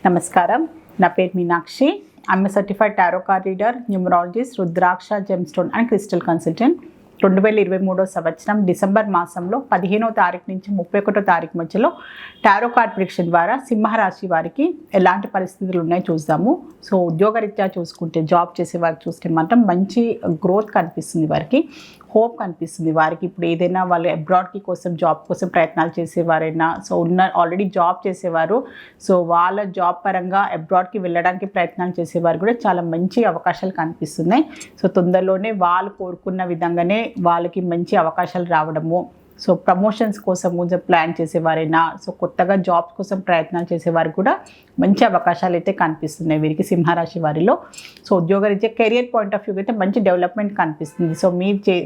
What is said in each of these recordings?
నమస్కారం. నా పేరు Meenakshi. I'm a certified tarot card reader, numerologist, rudraksha gemstone and crystal consultant. 2023 సంవత్సరం డిసెంబర్ మాసంలో 15వ తారీఖు నుంచి 31వ తారీఖు మధ్యలో టారో కార్డ్ ప్రిడిక్షన్ ద్వారా సింహరాశి వారికి ఎలాంటి పరిస్థితులు ఉన్నాయో చూద్దాము. సో ఉద్యోగరీత్యా చూసుకుంటే, జాబ్ చేసే వారికి చూస్తే మాత్రం మంచి గ్రోత్ కనిపిస్తుంది, వారికి హోప్ కనిపిస్తుంది. వారికి ఇప్పుడు ఏదైనా వాళ్ళు అబ్రాడ్కి కోసం జాబ్ కోసం ప్రయత్నాలు చేసేవారైనా, సో ఆల్రెడీ జాబ్ చేసేవారు, సో వాళ్ళ జాబ్ పరంగా అబ్రాడ్కి వెళ్ళడానికి ప్రయత్నాలు చేసేవారు కూడా చాలా మంచి అవకాశాలు కనిపిస్తున్నాయి. సో తొందరలోనే వాళ్ళు కోరుకున్న విధంగానే వాళ్ళకి మంచి అవకాశాలు రావడము, సో ప్రమోషన్స్ కోసం కొంచెం ప్లాన్ చేసేవారైనా, సో కొత్తగా జాబ్స్ కోసం ప్రయత్నాలు చేసేవారు కూడా మంచి అవకాశాలు అయితే కనిపిస్తున్నాయి వీరికి సింహరాశి వారిలో. సో ఉద్యోగరీత్యా కెరియర్ పాయింట్ ఆఫ్ వ్యూ అయితే మంచి డెవలప్మెంట్ కనిపిస్తుంది. సో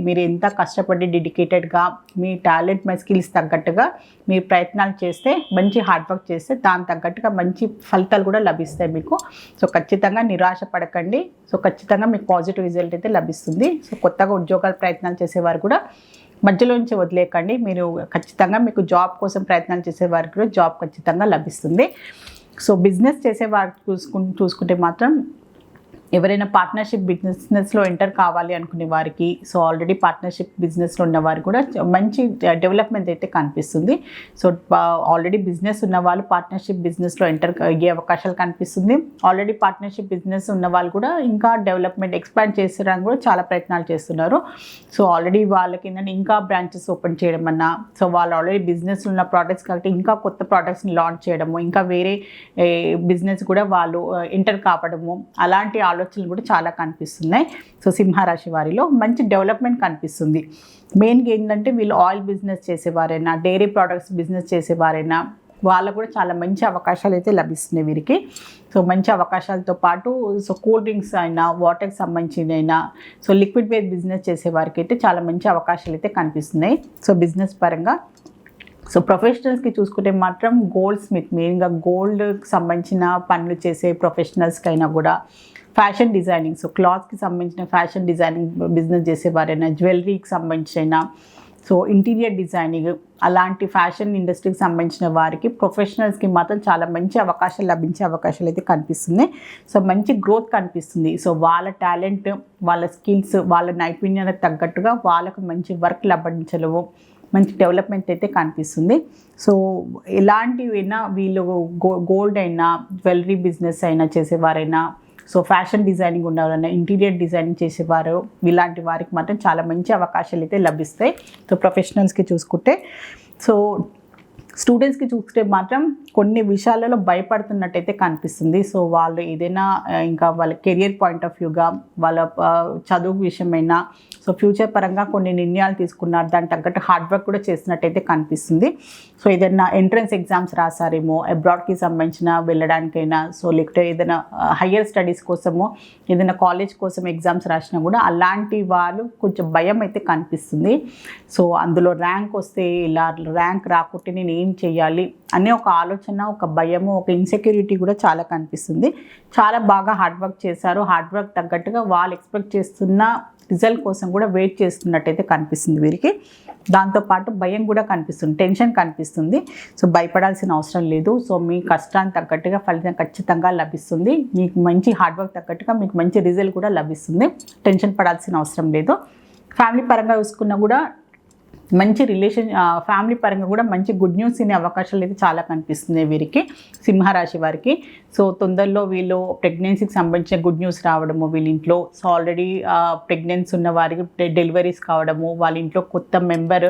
మీరు ఎంత కష్టపడి డెడికేటెడ్గా మీ టాలెంట్, మీ స్కిల్స్ తగ్గట్టుగా మీరు ప్రయత్నాలు చేస్తే, మంచి హార్డ్ వర్క్ చేస్తే దాని తగ్గట్టుగా మంచి ఫలితాలు కూడా లభిస్తాయి మీకు. సో ఖచ్చితంగా నిరాశ పడకండి. సో ఖచ్చితంగా మీకు పాజిటివ్ రిజల్ట్ అయితే లభిస్తుంది. సో కొత్తగా ఉద్యోగాలు ప్రయత్నాలు చేసేవారు కూడా మధ్యలో నుంచి వదిలేకండి. మీరు ఖచ్చితంగా మీకు జాబ్ కోసం ప్రయత్నాలు చేసేవారికి కూడా జాబ్ ఖచ్చితంగా లభిస్తుంది. సో బిజినెస్ చేసేవారు చూసుకుంటే మాత్రం ఎవరైనా పార్ట్నర్షిప్ బిజినెస్లో ఎంటర్ కావాలి అనుకునే వారికి, సో ఆల్రెడీ పార్ట్నర్షిప్ బిజినెస్లో ఉన్నవారు కూడా మంచి డెవలప్మెంట్ అయితే కనిపిస్తుంది. సో ఆల్రెడీ బిజినెస్ ఉన్న వాళ్ళు పార్ట్నర్షిప్ బిజినెస్లో ఎంటర్ అయ్యే అవకాశాలు కనిపిస్తుంది. ఆల్రెడీ పార్ట్నర్షిప్ బిజినెస్ ఉన్న వాళ్ళు కూడా ఇంకా డెవలప్మెంట్ ఎక్స్పాండ్ చేసేయడానికి కూడా చాలా ప్రయత్నాలు చేస్తున్నారు. సో ఆల్రెడీ వాళ్ళకి ఏంటంటే ఇంకా బ్రాంచెస్ ఓపెన్ చేయడం అన్నా, సో వాళ్ళు ఆల్రెడీ బిజినెస్ ఉన్న ప్రోడక్ట్స్ కాబట్టి ఇంకా కొత్త ప్రోడక్ట్స్ని లాంచ్ చేయడము, ఇంకా వేరే బిజినెస్ కూడా వాళ్ళు ఎంటర్ కావడము, అలాంటి ఆలోచనలు కూడా చాలా కనిపిస్తున్నాయి. సో సింహరాశి వారిలో మంచి డెవలప్మెంట్ కనిపిస్తుంది. మెయిన్గా ఏంటంటే వీళ్ళు ఆయిల్ బిజినెస్ చేసేవారైనా, డైరీ ప్రోడక్ట్స్ బిజినెస్ చేసేవారైనా వాళ్ళకు కూడా చాలా మంచి అవకాశాలు అయితే లభిస్తున్నాయి వీరికి. సో మంచి అవకాశాలతో పాటు సో కూల్ డ్రింక్స్ అయినా, వాటర్కి సంబంధించినైనా, సో లిక్విడ్ వేర్ బిజినెస్ చేసేవారికి అయితే చాలా మంచి అవకాశాలు అయితే కనిపిస్తున్నాయి. సో బిజినెస్ పరంగా సో ప్రొఫెషనల్స్కి చూసుకుంటే మాత్రం గోల్డ్ స్మిత్, మెయిన్గా గోల్డ్కి సంబంధించిన పనులు చేసే ప్రొఫెషనల్స్కి అయినా కూడా, ఫ్యాషన్ డిజైనింగ్, సో క్లాత్కి సంబంధించిన ఫ్యాషన్ డిజైనింగ్ బిజినెస్ చేసేవారైనా, జ్యువెలరీకి సంబంధించిన, సో ఇంటీరియర్ డిజైనింగ్, అలాంటి ఫ్యాషన్ ఇండస్ట్రీకి సంబంధించిన వారికి ప్రొఫెషనల్స్కి మాత్రం చాలా మంచి అవకాశాలు లభించే అవకాశాలు అయితే కనిపిస్తున్నాయి. సో మంచి గ్రోత్ కనిపిస్తుంది. సో వాళ్ళ టాలెంట్, వాళ్ళ స్కిల్స్, వాళ్ళ నైపుణ్యాలకు తగ్గట్టుగా వాళ్ళకు మంచి వర్క్ లభించలేవు, మంచి డెవలప్మెంట్ అయితే కనిపిస్తుంది. సో ఎలాంటివైనా వీళ్ళు గోల్డ్ అయినా, జ్యువెలరీ బిజినెస్ అయినా చేసేవారైనా, సో ఫ్యాషన్ డిజైనింగ్ ఉన్నవారైనా, ఇంటీరియర్ డిజైనింగ్ చేసేవారు, ఇలాంటి వారికి మాత్రం చాలా మంచి అవకాశాలు అయితే లభిస్తాయి. సో ప్రొఫెషనల్స్కి చూసుకుంటే, సో స్టూడెంట్స్కి చూస్తే మాత్రం కొన్ని విషయాలలో భయపడుతున్నట్టయితే కనిపిస్తుంది. సో వాళ్ళు ఏదైనా ఇంకా వాళ్ళ కెరియర్ పాయింట్ ఆఫ్ వ్యూగా, వాళ్ళ చదువు విషయమైనా, సో ఫ్యూచర్ పరంగా కొన్ని నిర్ణయాలు తీసుకున్నారు, దానికి తగ్గట్టు హార్డ్ వర్క్ కూడా చేసినట్టయితే కనిపిస్తుంది. సో ఏదైనా ఎంట్రన్స్ ఎగ్జామ్స్ రాసారేమో, అబ్రాడ్కి సంబంధించిన వెళ్ళడానికైనా, సో లేకపోతే ఏదైనా హయ్యర్ స్టడీస్ కోసమో, ఏదైనా కాలేజ్ కోసం ఎగ్జామ్స్ రాసినా కూడా అలాంటి వాళ్ళు కొంచెం భయం అయితే కనిపిస్తుంది. సో అందులో ర్యాంక్ వస్తే, ఇలా ర్యాంక్ రాకుంటే నేను ఏం చేయాలి అనే ఒక ఆలోచన, ఒక భయము, ఒక ఇన్సెక్యూరిటీ కూడా చాలా కనిపిస్తుంది. చాలా బాగా హార్డ్ వర్క్ చేశారు, హార్డ్ వర్క్ తగ్గట్టుగా వాళ్ళు ఎక్స్పెక్ట్ చేస్తున్న రిజల్ట్ కోసం కూడా వెయిట్ చేస్తున్నట్టయితే కనిపిస్తుంది వీరికి. దాంతోపాటు భయం కూడా కనిపిస్తుంది, టెన్షన్ కనిపిస్తుంది. సో భయపడాల్సిన అవసరం లేదు. సో మీ కష్టానికి తగ్గట్టుగా ఫలితం ఖచ్చితంగా లభిస్తుంది. మీకు మంచి హార్డ్ వర్క్ తగ్గట్టుగా మీకు మంచి రిజల్ట్ కూడా లభిస్తుంది. టెన్షన్ పడాల్సిన అవసరం లేదు. ఫ్యామిలీ పరంగా చూసుకున్నా కూడా మంచి ఫ్యామిలీ పరంగా కూడా మంచి గుడ్ న్యూస్ తినే అవకాశాలు అయితే చాలా కనిపిస్తున్నాయి వీరికి, సింహరాశి వారికి. సో తొందరలో వీళ్ళు ప్రెగ్నెన్సీకి సంబంధించిన గుడ్ న్యూస్ రావడము వీళ్ళ ఇంట్లో. సో ఆల్రెడీ ప్రెగ్నెన్సీ ఉన్న వారికి డెలివరీస్ కావడము, వాళ్ళ ఇంట్లో కొత్త మెంబర్,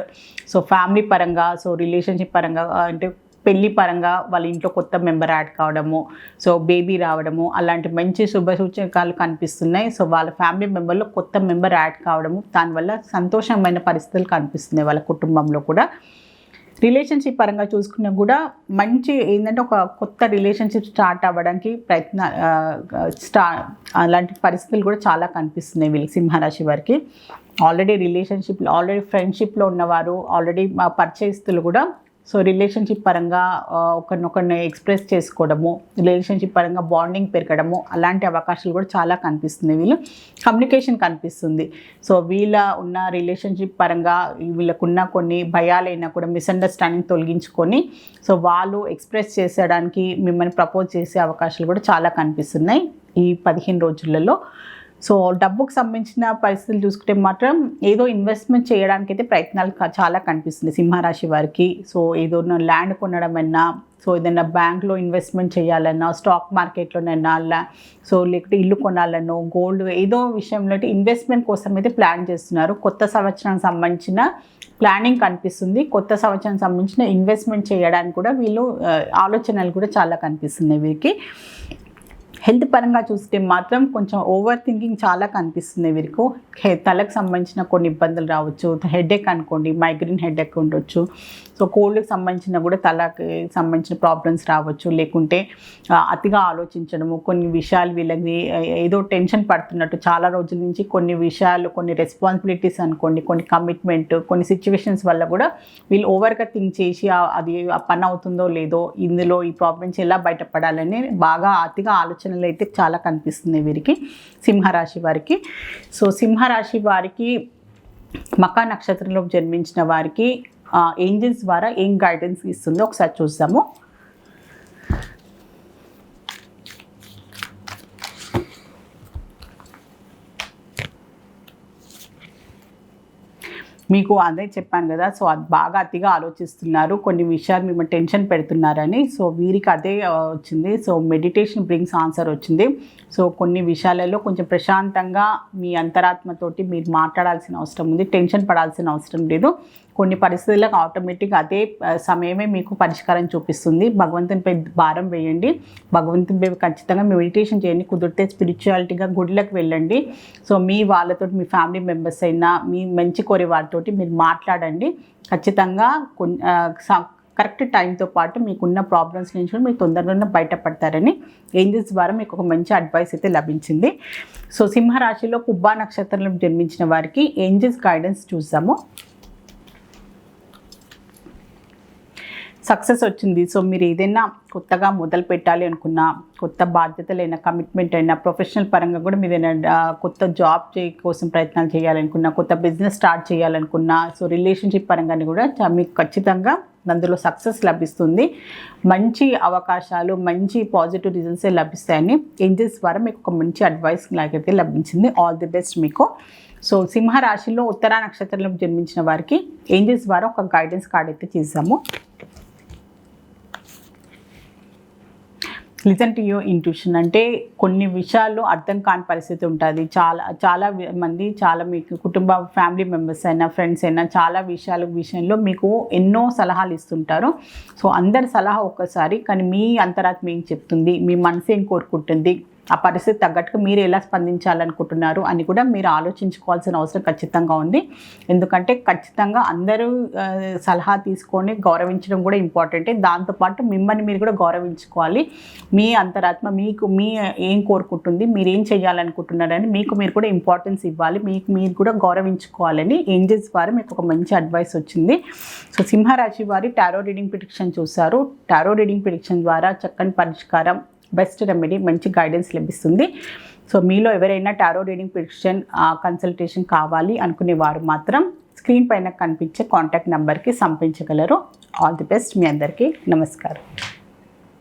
సో ఫ్యామిలీ పరంగా, సో రిలేషన్షిప్ పరంగా, అంటే పెళ్లి పరంగా వాళ్ళ ఇంట్లో కొత్త మెంబర్ యాడ్ కావడము, సో బేబీ రావడము, అలాంటి మంచి శుభ సూచకాలు కనిపిస్తున్నాయి. సో వాళ్ళ ఫ్యామిలీ మెంబర్లో కొత్త మెంబర్ యాడ్ కావడము, దానివల్ల సంతోషమైన పరిస్థితులు కనిపిస్తున్నాయి వాళ్ళ కుటుంబంలో కూడా. రిలేషన్షిప్ పరంగా చూసుకున్నా కూడా మంచి ఏంటంటే ఒక కొత్త రిలేషన్షిప్ స్టార్ట్ అవ్వడానికి అలాంటి పరిస్థితులు కూడా చాలా కనిపిస్తున్నాయి వీళ్ళకి, సింహరాశి వారికి. ఆల్రెడీ ఫ్రెండ్షిప్లో ఉన్నవారు, ఆల్రెడీ పరిచయస్తులు కూడా సో రిలేషన్షిప్ పరంగా ఒకరినొకరిని ఎక్స్ప్రెస్ చేసుకోవడము, రిలేషన్షిప్ పరంగా బాండింగ్ పెరగడము, అలాంటి అవకాశాలు కూడా చాలా కనిపిస్తుంది. వీళ్ళు కమ్యూనికేషన్ కనిపిస్తుంది. సో వీళ్ళ ఉన్న రిలేషన్షిప్ పరంగా వీళ్ళకున్న కొన్ని భయాలైనా కూడా మిస్అండర్స్టాండింగ్ తొలగించుకొని సో వాళ్ళు ఎక్స్ప్రెస్ చేసేయడానికి మిమ్మల్ని ప్రపోజ్ చేసే అవకాశాలు కూడా చాలా కనిపిస్తున్నాయి ఈ 15 రోజులలో. సో డబ్బుకు సంబంధించిన పరిస్థితులు చూసుకుంటే మాత్రం ఏదో ఇన్వెస్ట్మెంట్ చేయడానికైతే ప్రయత్నాలు చాలా కనిపిస్తుంది సింహరాశి వారికి. సో ఏదో ల్యాండ్ కొనడమైనా, సో ఏదైనా బ్యాంక్లో ఇన్వెస్ట్మెంట్ చేయాలన్నా, స్టాక్ మార్కెట్లోనైనా, సో లేకపోతే ఇల్లు కొనాలనో, గోల్డ్ ఏదో విషయంలో ఇన్వెస్ట్మెంట్ కోసం అయితే ప్లాన్ చేస్తున్నారు. కొత్త సంవత్సరానికి సంబంధించిన ప్లానింగ్ కనిపిస్తుంది. కొత్త సంవత్సరానికి సంబంధించిన ఇన్వెస్ట్మెంట్ చేయడానికి కూడా వీళ్ళు ఆలోచనలు కూడా చాలా కనిపిస్తున్నాయి వీరికి. హెల్త్ పరంగా చూస్తే మాత్రం కొంచెం ఓవర్ థింకింగ్ చాలా కనిపిస్తుంది వీరికి. తలకు సంబంధించిన కొన్ని ఇబ్బందులు రావచ్చు. హెడేక్ అనుకోండి, మైగ్రేన్ హెడేక్ ఉండొచ్చు. సో కోల్డ్కి సంబంధించిన కూడా తలకి సంబంధించిన ప్రాబ్లమ్స్ రావచ్చు. లేకుంటే అతిగా ఆలోచించడము, కొన్ని విషయాలు వీళ్ళకి ఏదో టెన్షన్ పడుతున్నట్టు చాలా రోజుల నుంచి కొన్ని విషయాలు, కొన్ని రెస్పాన్సిబిలిటీస్ అనుకోండి, కొన్ని కమిట్మెంట్, కొన్ని సిచ్యువేషన్స్ వల్ల కూడా వీళ్ళు ఓవర్గా థింక్ చేసి అది ఆ పని అవుతుందో లేదో, ఇందులో ఈ ప్రాబ్లమ్స్ ఎలా బయటపడాలని బాగా అతిగా ఆలోచనలు అయితే చాలా కనిపిస్తున్నాయి వీరికి, సింహరాశి వారికి. సో సింహరాశి వారికి మకా నక్షత్రంలో జన్మించిన వారికి ఏంజల్స్ ద్వారా ఏం గైడెన్స్ ఇస్తుందో ఒకసారి చూద్దాము. మీకు అదే చెప్పాను కదా, సో అది బాగా అతిగా ఆలోచిస్తున్నారు, కొన్ని విషయాలు మిమ్మల్ని టెన్షన్ పెడుతున్నారని. సో వీరికి అదే వచ్చింది. సో మెడిటేషన్ బ్రింగ్స్ ఆన్సర్ వచ్చింది. సో కొన్ని విషయాలలో కొంచెం ప్రశాంతంగా మీ అంతరాత్మతోటి మీరు మాట్లాడాల్సిన అవసరం ఉంది. టెన్షన్ పడాల్సిన అవసరం లేదు. కొన్ని పరిస్థితులకు ఆటోమేటిక్గా అదే సమయమే మీకు పరిష్కారం చూపిస్తుంది. భగవంతునిపై భారం వేయండి, భగవంతునిపై ఖచ్చితంగా మెడిటేషన్ చేయండి. కుదిరితే స్పిరిచువాలిటీగా గుడిలకు వెళ్ళండి. సో మీ వాళ్ళతో, మీ ఫ్యామిలీ మెంబర్స్ అయినా, మీ మంచి కోరే వారితోటి మీరు మాట్లాడండి. ఖచ్చితంగా కరెక్ట్ టైంతో పాటు మీకున్న ప్రాబ్లమ్స్ నుంచి మీరు తొందరగా బయటపడతారని ఏంజల్స్ ద్వారా మీకు ఒక మంచి అడ్వైస్ అయితే లభించింది. సో సింహరాశిలో పుబ్బా నక్షత్రంలో జన్మించిన వారికి ఏంజల్స్ గైడెన్స్ చూద్దాము. సక్సెస్ వచ్చింది. సో మీరు ఏదైనా కొత్తగా మొదలు పెట్టాలి అనుకున్నా, కొత్త బాధ్యతలైనా, కమిట్మెంట్ అయినా, ప్రొఫెషనల్ పరంగా కూడా మీరు ఏదైనా కొత్త జాబ్ కోసం ప్రయత్నాలు చేయాలనుకున్నా, కొత్త బిజినెస్ స్టార్ట్ చేయాలనుకున్నా, సో రిలేషన్షిప్ పరంగానే కూడా మీకు ఖచ్చితంగా అందులో సక్సెస్ లభిస్తుంది. మంచి అవకాశాలు, మంచి పాజిటివ్ రిజల్ట్సే లభిస్తాయని ఏంజల్స్ ద్వారా మీకు ఒక మంచి అడ్వైస్ లాగైతే లభించింది. ఆల్ ది బెస్ట్ మీకు. సో సింహరాశిలో ఉత్తరా నక్షత్రంలో జన్మించిన వారికి ఏంజల్స్ ద్వారా ఒక గైడెన్స్ కార్డ్ అయితే చేసాము. లిసన్ టు యువర్ ఇంట్యూషన్ అంటే కొన్ని విషయాల్లో అర్థం కాని పరిస్థితి ఉంటుంది. చాలా మంది, చాలా మీకు కుటుంబ ఫ్యామిలీ మెంబర్స్ అయినా, ఫ్రెండ్స్ అయినా చాలా విషయంలో మీకు ఎన్నో సలహాలు ఇస్తుంటారు. సో అందరి సలహా ఒక్కసారి, కానీ మీ అంతరాత్మ ఏం చెప్తుంది, మీ మనసు ఏం కోరుకుంటుంది, ఆ పరిస్థితి తగ్గట్టుగా మీరు ఎలా స్పందించాలనుకుంటున్నారు అని కూడా మీరు ఆలోచించుకోవాల్సిన అవసరం ఖచ్చితంగా ఉంది. ఎందుకంటే ఖచ్చితంగా అందరూ సలహా తీసుకొని గౌరవించడం కూడా ఇంపార్టెంటే. దాంతోపాటు మిమ్మల్ని మీరు కూడా గౌరవించుకోవాలి. మీ అంతరాత్మ మీ ఏం కోరుకుంటుంది, మీరు ఏం చేయాలనుకుంటున్నారని మీకు మీరు కూడా ఇంపార్టెన్స్ ఇవ్వాలి. మీకు మీరు కూడా గౌరవించుకోవాలని ఏంజల్స్ వారు మీకు ఒక మంచి అడ్వైస్ వచ్చింది. సో సింహరాశి వారి టారో రీడింగ్ ప్రిడిక్షన్ చూశారు. టారో రీడింగ్ ప్రిడిక్షన్ ద్వారా చక్కని పరిష్కారం, బెస్ట్ రెమెడీ, మంచి గైడెన్స్ లభిస్తుంది. సో మీలో ఎవరైనా టారో రీడింగ్ ప్రిడిక్షన్ కన్సల్టేషన్ కావాలి అనుకునే వారు మాత్రం స్క్రీన్ పైన కనిపించే కాంటాక్ట్ నెంబర్కి సంప్రదించగలరు. ఆల్ ది బెస్ట్ మీ అందరికీ. నమస్కారం.